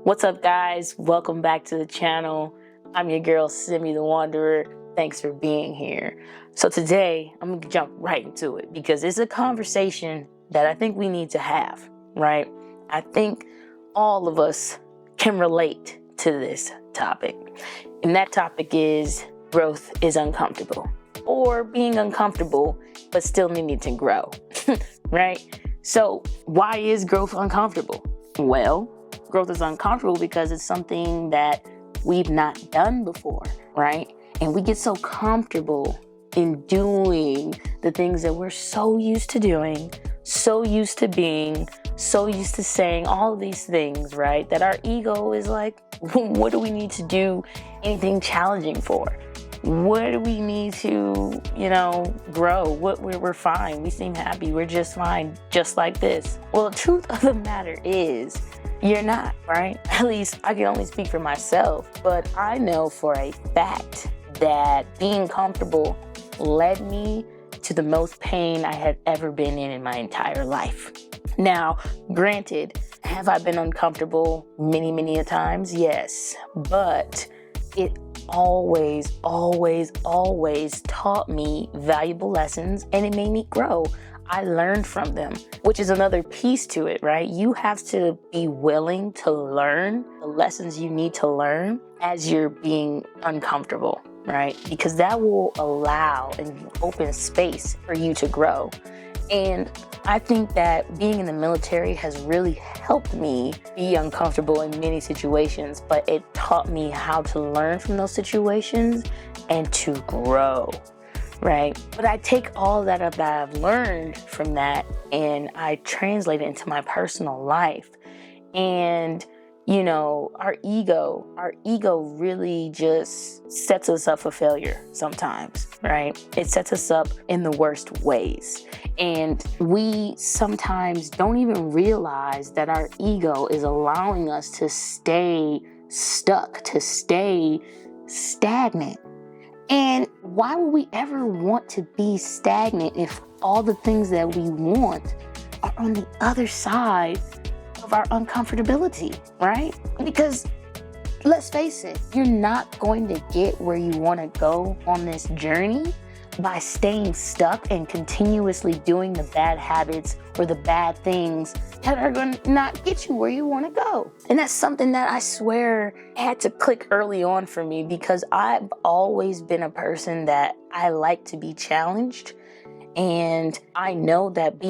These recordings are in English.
What's up, guys? Welcome back to the channel. I'm your girl, Simi the Wanderer. Thanks for being here. So today, I'm gonna jump right into it because it's a conversation that I think we need to have, right? I think all of us can relate to this topic. And that topic is growth is uncomfortable, or being uncomfortable, but still needing to grow, right? So why is growth uncomfortable? Well, growth is uncomfortable because it's something that we've not done before, right? And we get so comfortable in doing the things that we're so used to doing, so used to being, so used to saying all of these things, right? That our ego is like, what do we need to do anything challenging for? What do we need to, grow? We're fine. We seem happy. We're just fine, just like this. Well, the truth of the matter is, you're not, right? At least I can only speak for myself, but I know for a fact that being comfortable led me to the most pain I had ever been in my entire life. Now, granted, have I been uncomfortable many a times? Yes, but it always taught me valuable lessons, and it made me grow. I learned from them, which is another piece to it, right? You have to be willing to learn the lessons you need to learn as you're being uncomfortable, right? Because that will allow and open space for you to grow. And I think that being in the military has really helped me be uncomfortable in many situations, but it taught me how to learn from those situations and to grow, right? But I take all that I've learned from that and I translate it into my personal life. And our ego really just sets us up for failure sometimes, right? It sets us up in the worst ways. And we sometimes don't even realize that our ego is allowing us to stay stuck, to stay stagnant. And why would we ever want to be stagnant if all the things that we want are on the other side of our uncomfortability, right? Because let's face it, you're not going to get where you want to go on this journey by staying stuck and continuously doing the bad habits or the bad things that are going to not get you where you want to go. And that's something that I swear had to click early on for me, because I've always been a person that I like to be challenged. And I know that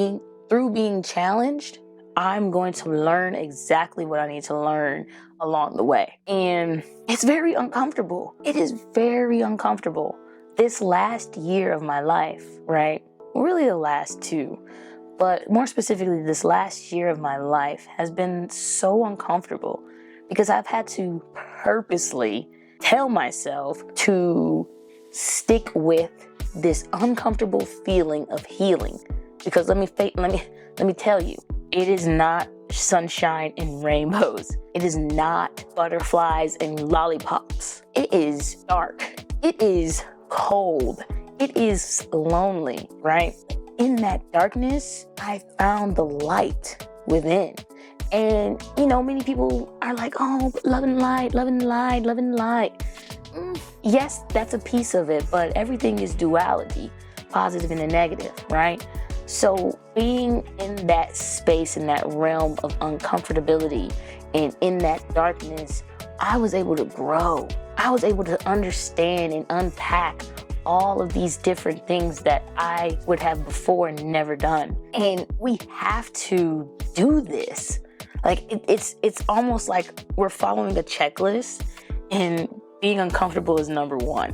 through being challenged, I'm going to learn exactly what I need to learn along the way. And it's very uncomfortable. It is very uncomfortable. This last year of my life, right? Really the last two, but more specifically, this last year of my life has been so uncomfortable because I've had to purposely tell myself to stick with this uncomfortable feeling of healing. Because let me tell you, it is not sunshine and rainbows. It is not butterflies and lollipops. It is dark. It is cold. It is lonely, right? In that darkness, I found the light within. And, many people are like, oh, love and light, love and light, love and light. Yes, that's a piece of it, but everything is duality, positive and a negative, right? So being in that space, in that realm of uncomfortability and in that darkness, I was able to grow. I was able to understand and unpack all of these different things that I would have before never done. And we have to do this. Like it's almost like we're following a checklist, and being uncomfortable is number one.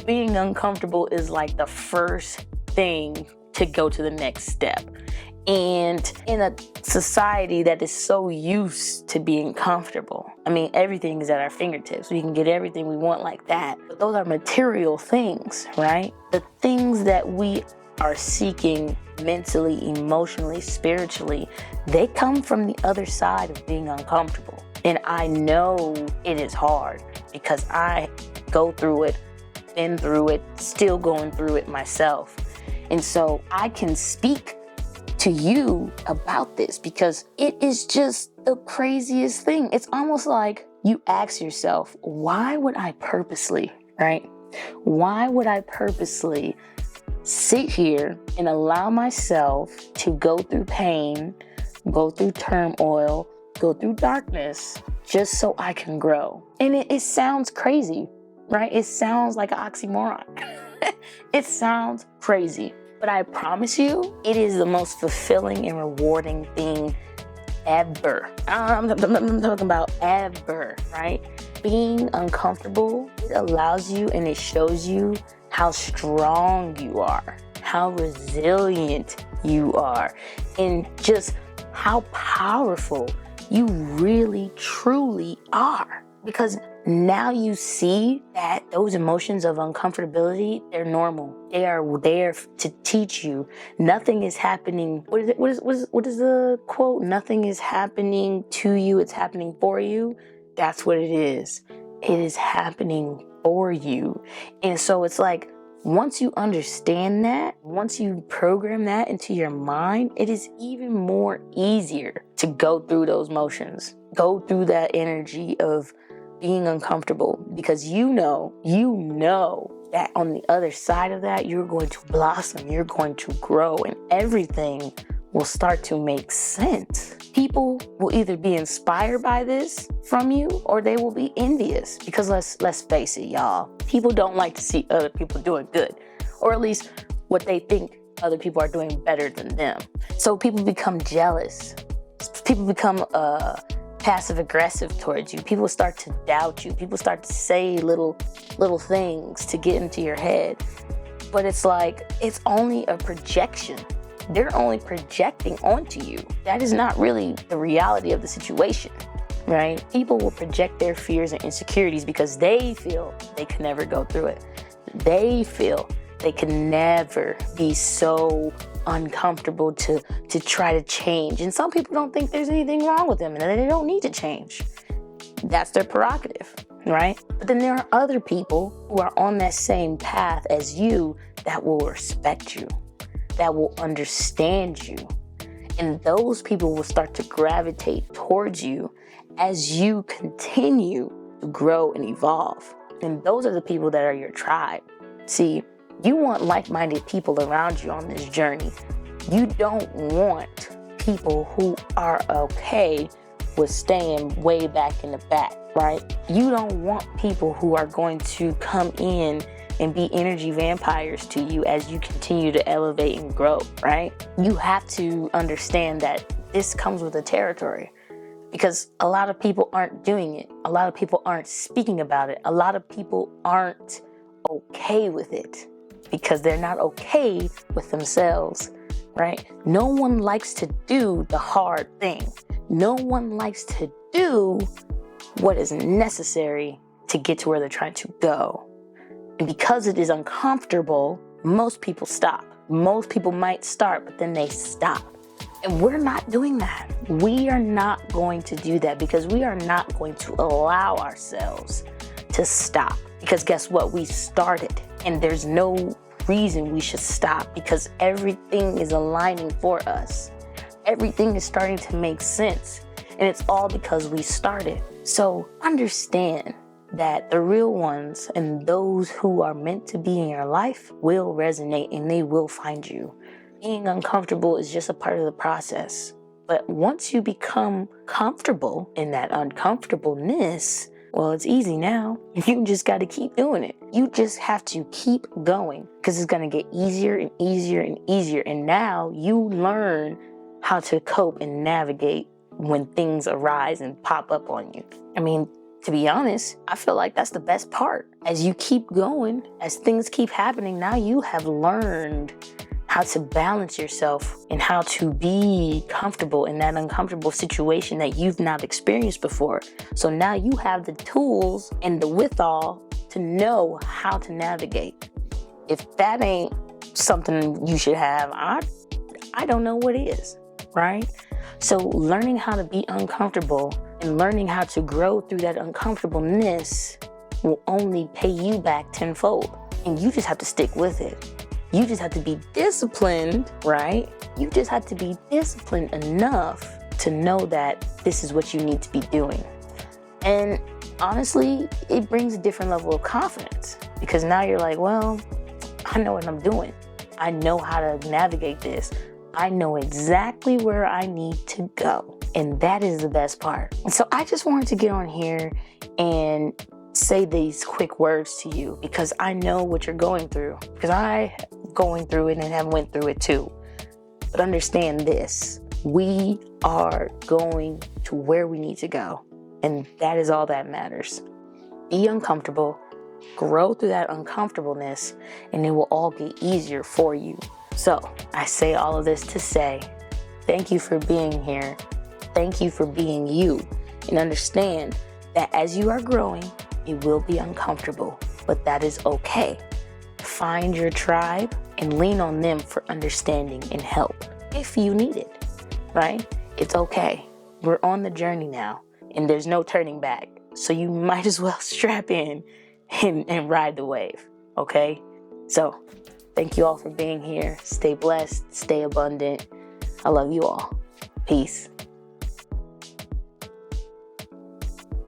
Being uncomfortable is like the first thing to go to the next step. And in a society that is so used to being comfortable, everything is at our fingertips. We can get everything we want like that. But those are material things, right? The things that we are seeking mentally, emotionally, spiritually, they come from the other side of being uncomfortable. And I know it is hard because I go through it, been through it, still going through it myself. And so I can speak to you about this because it is just the craziest thing. It's almost like you ask yourself, why would I purposely, right? Why would I purposely sit here and allow myself to go through pain, go through turmoil, go through darkness, just so I can grow? And it sounds crazy, right? It sounds like an oxymoron. It sounds crazy, but I promise you, it is the most fulfilling and rewarding thing ever. I'm talking about ever, right? Being uncomfortable, it allows you and it shows you how strong you are, how resilient you are, and just how powerful you really, truly are. Because now you see that those emotions of uncomfortability, they're normal. They are there to teach you. Nothing is happening. What is the quote? Nothing is happening to you. It's happening for you. That's what it is. It is happening for you. And so it's like, once you understand that, once you program that into your mind, it is even more easier to go through those motions, go through that energy of being uncomfortable, because you know that on the other side of that, you're going to blossom, you're going to grow, and everything will start to make sense. People will either be inspired by this from you or they will be envious, because let's face it, y'all. People don't like to see other people doing good, or at least what they think other people are doing better than them. So people become jealous. People become passive aggressive towards you. People start to doubt you. People start to say little things to get into your head. But it's like, it's only a projection. They're only projecting onto you. That is not really the reality of the situation, right? People will project their fears and insecurities because they feel they can never go through it. They feel they can never be so uncomfortable to try to change. And some people don't think there's anything wrong with them and they don't need to change. That's their prerogative, right? But then there are other people who are on that same path as you that will respect you, that will understand you. And those people will start to gravitate towards you as you continue to grow and evolve. And those are the people that are your tribe. See, you want like-minded people around you on this journey. You don't want people who are okay with staying way back in the back, right? You don't want people who are going to come in and be energy vampires to you as you continue to elevate and grow, right? You have to understand that this comes with the territory, because a lot of people aren't doing it. A lot of people aren't speaking about it. A lot of people aren't okay with it because they're not okay with themselves, right? No one likes to do the hard thing. No one likes to do what is necessary to get to where they're trying to go. And because it is uncomfortable, most people stop. Most people might start, but then they stop. And we're not doing that. We are not going to do that, because we are not going to allow ourselves to stop. Because guess what? We started, and there's no reason we should stop, because everything is aligning for us. Everything is starting to make sense, and it's all because we started. So understand that the real ones and those who are meant to be in your life will resonate, and they will find you. Being uncomfortable is just a part of the process. But once you become comfortable in that uncomfortableness, well, it's easy now. You just got to keep doing it. You just have to keep going, because it's going to get easier and easier and easier. And now you learn how to cope and navigate when things arise and pop up on you. I mean, to be honest, I feel like that's the best part. As you keep going, as things keep happening, now you have learned how to balance yourself and how to be comfortable in that uncomfortable situation that you've not experienced before. So now you have the tools and the withal to know how to navigate. If that ain't something you should have, I don't know what is, right? So learning how to be uncomfortable and learning how to grow through that uncomfortableness will only pay you back tenfold. And you just have to stick with it. You just have to be disciplined, right? You just have to be disciplined enough to know that this is what you need to be doing. And honestly, it brings a different level of confidence, because now you're like, well, I know what I'm doing. I know how to navigate this. I know exactly where I need to go. And that is the best part. And so I just wanted to get on here and say these quick words to you, because I know what you're going through, because I going through it and have went through it too. But understand this, we are going to where we need to go. And that is all that matters. Be uncomfortable, grow through that uncomfortableness, and it will all get easier for you. So I say all of this to say, thank you for being here. Thank you for being you. And understand that as you are growing, it will be uncomfortable, but that is okay. Find your tribe and lean on them for understanding and help if you need it, right? It's okay. We're on the journey now, and there's no turning back. So you might as well strap in and ride the wave, okay? So thank you all for being here. Stay blessed, stay abundant. I love you all. Peace.